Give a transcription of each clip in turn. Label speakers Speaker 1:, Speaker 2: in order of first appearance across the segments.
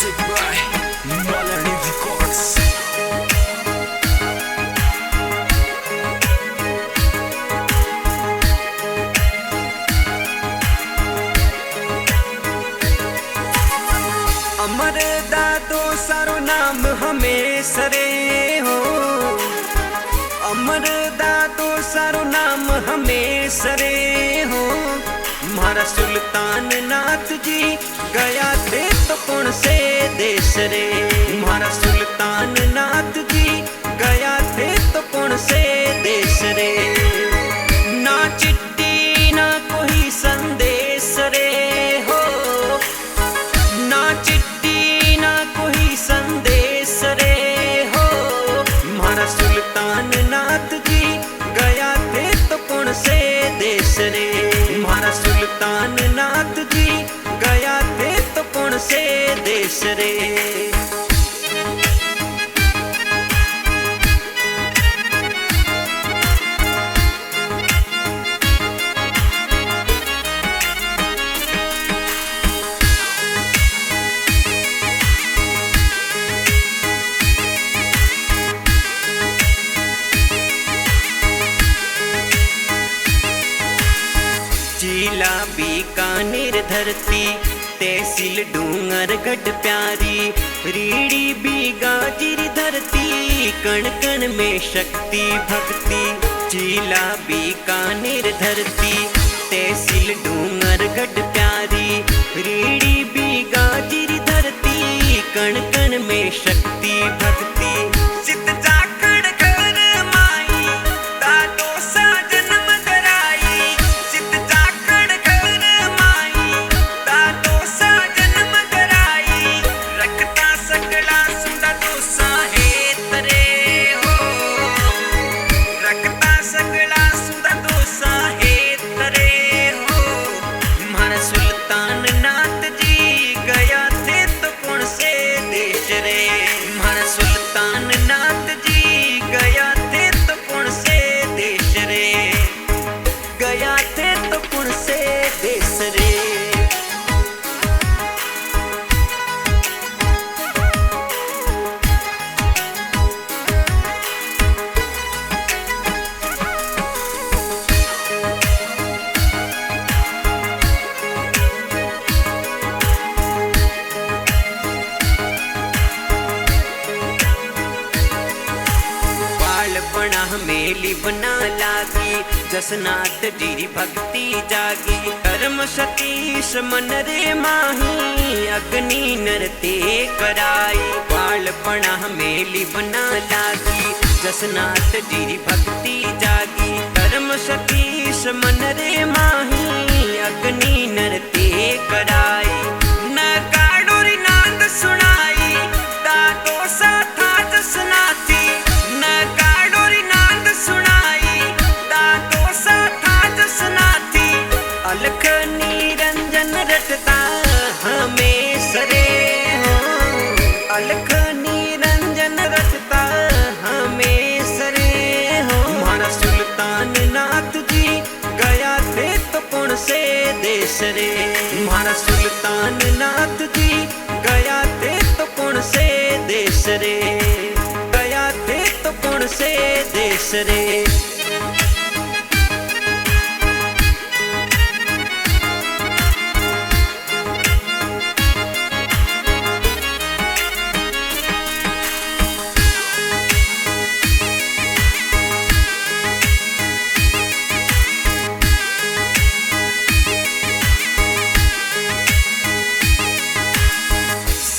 Speaker 1: Music by Melody Records. अमर दादो सारो नाम हमेशा रे हो। अमर दादो सारो नाम हमेशा रे हो। महारा सुल्तान नाथ जी गया थे तो कौन से देश रे। महारा सुल्तान नाथ जी गया थे तो कौन से देश रे। ना चिट्ठी ना कोई संदेश रे हो। ना चिट्ठी ना कोई संदेश रे हो। महारा सुल्तान नाथ जी गया थे तो कौन से देश रे। महारा सुल्तान नाथ जी गया थे तो कौन से देश रे। जिला बीकानेर धरती तहसील डूंगरगढ़ प्यारी। रीड़ी बीगाजिर धरती कण कण में शक्ति भक्ति। जिला बीकानेर धरती तहसील डूंगरगढ़ प्यारी। रीड़ी बीगाजिर धरती कण कण में शक्ति भक्ति। सिद्ध जाखड़ घर माई दादो सा जन्म कराई। सिद्ध जाखड़ घर माई दादो सा जन्म कराई। रखता सकला सुंदा दोसा है तरे हो। रखता सकला सुंदा दोसा है तरे हो। महारा सुल्तान नाथ जी गया थे तो कौन से देश रे। महारा सुल्तान नाथ जी गया थे तो कौन से देश रे। गया थे तो कौन से देश रे। बालपणा मेली बना लागी। जसनाथ जी भक्ति जागी। कर्म सतीश मन रे माही अग्नि नरते कराई। बालपणा मेली बना लागी। जसनाथ जी भक्ति जागी। कर्म सतीश मन रे माही अग्नि नरते कराई। न गाड़ोरी नाद सुनाई दादो सा था जसनाथी। न गाड़ोरी नाद सुनाई दादो सा था जसनाथी। अलख निरंजन रटता हमेशा रे हो। अलख निरंजन रटता हमेशा रे हो। महारा सुल्तान नाथ जी गया थे तो कौन से देश रे। महारा सुल्तान नाथ जी गया थे तो कौन से देश रे। गया थे तो कौन से देश रे।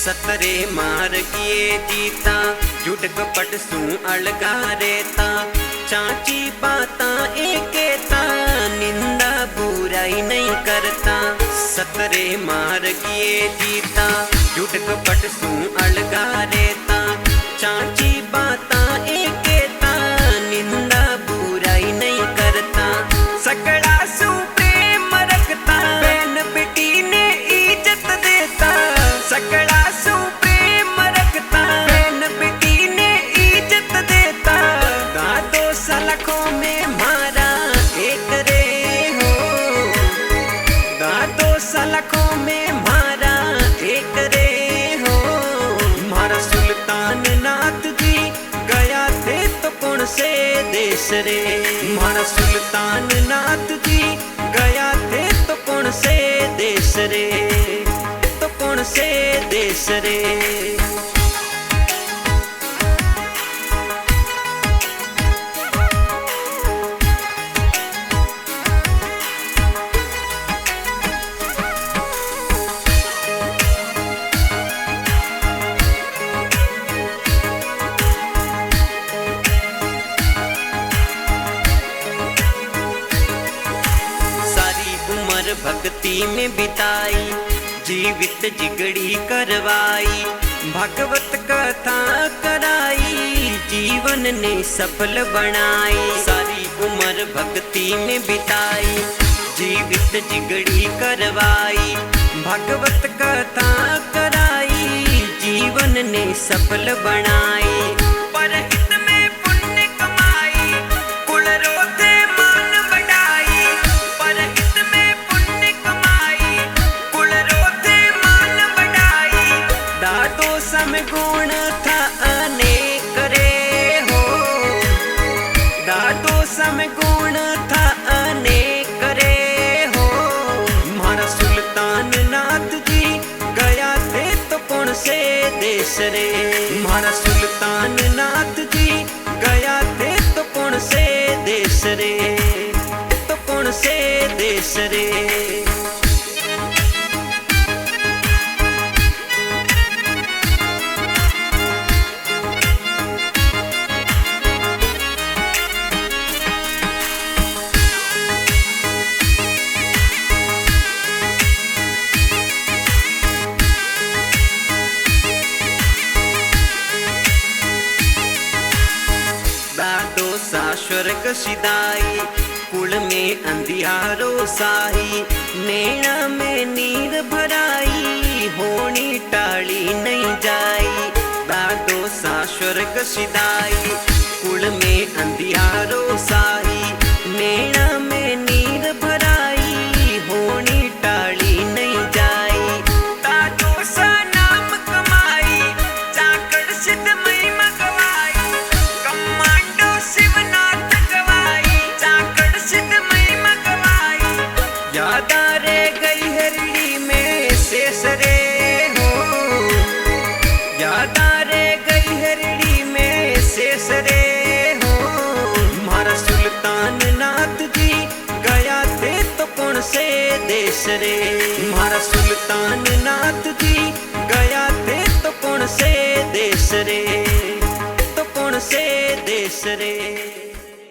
Speaker 1: सतरे मार किए जीता झूठ कपट सू अलगा रेता। चाची बाता एकेता निंदा बुराई नहीं करता। सतरे मार किए जीता झूठ कपट सू अलगा रेता। चाची बाता एकेता निंदा बुराई नहीं करता। सकड़ा सू प्रेम रखता बहन बेटी ने इज्जत देता। सकड़ा सू प्रेम रखता बहन बेटी ने इज्जत देता। दादो सलखों में मारा एक रे हो। दादो सलखों में मारा एक रे हो। सुल्तान नाथ जी गया थे तो कौन से देश रे। महाराज सुल्तान नाथ जी गया थे तो कौन से देश रे, तो कौन से देश रे। भक्ति में बिताई जीवित जिगड़ी करवाई, भगवत कथा कराई जीवन ने सफल बनाई। सारी उम्र भक्ति में बिताई जीवित जिगड़ी करवाई, भगवत कथा कराई जीवन ने सफल बनाई। परहित में पुण्य कमाई कुल रोधे मान बढ़ाई, परहित में पुण्य कमाई कुल रोधे मान बढ़ाई। दादो सम गुण था अनेक रे हो, दादो सम गुण था अनेक रे हो। महाराज सुल्तान नाथ जी गया थे तो कौन से देश रे। महाराज सुल्तान नाथ जी गया थे तो कौन से देश रे, तो कौन से देश रे। दादो सा स्वर्ग सिदाई कुल में अंधियारो साही, नैना में नीर भराई होनी टाली नहीं जाई। दादो सा स्वर्ग सिदाई कुल में अंधियारो साही, नैना में नीर भराई होनी टाली नहीं जाई। दादो सा नाम कमाई जाकर सिद्ध महिमा गवाई, कमांडो शिवनाथ गवाई जाकर सिद्ध महिमा गवाई। याद आ रे गई हरड़ी में शेष रे हो, याद आ रे गई हरड़ी में शेष रे हो। महाराज सुल्तान नाथ जी गया थे तो कौन से देश रे। महाराज सुल्तान नाथ जी गया थे तो कौन से देश रे, तो कौन से देश रे।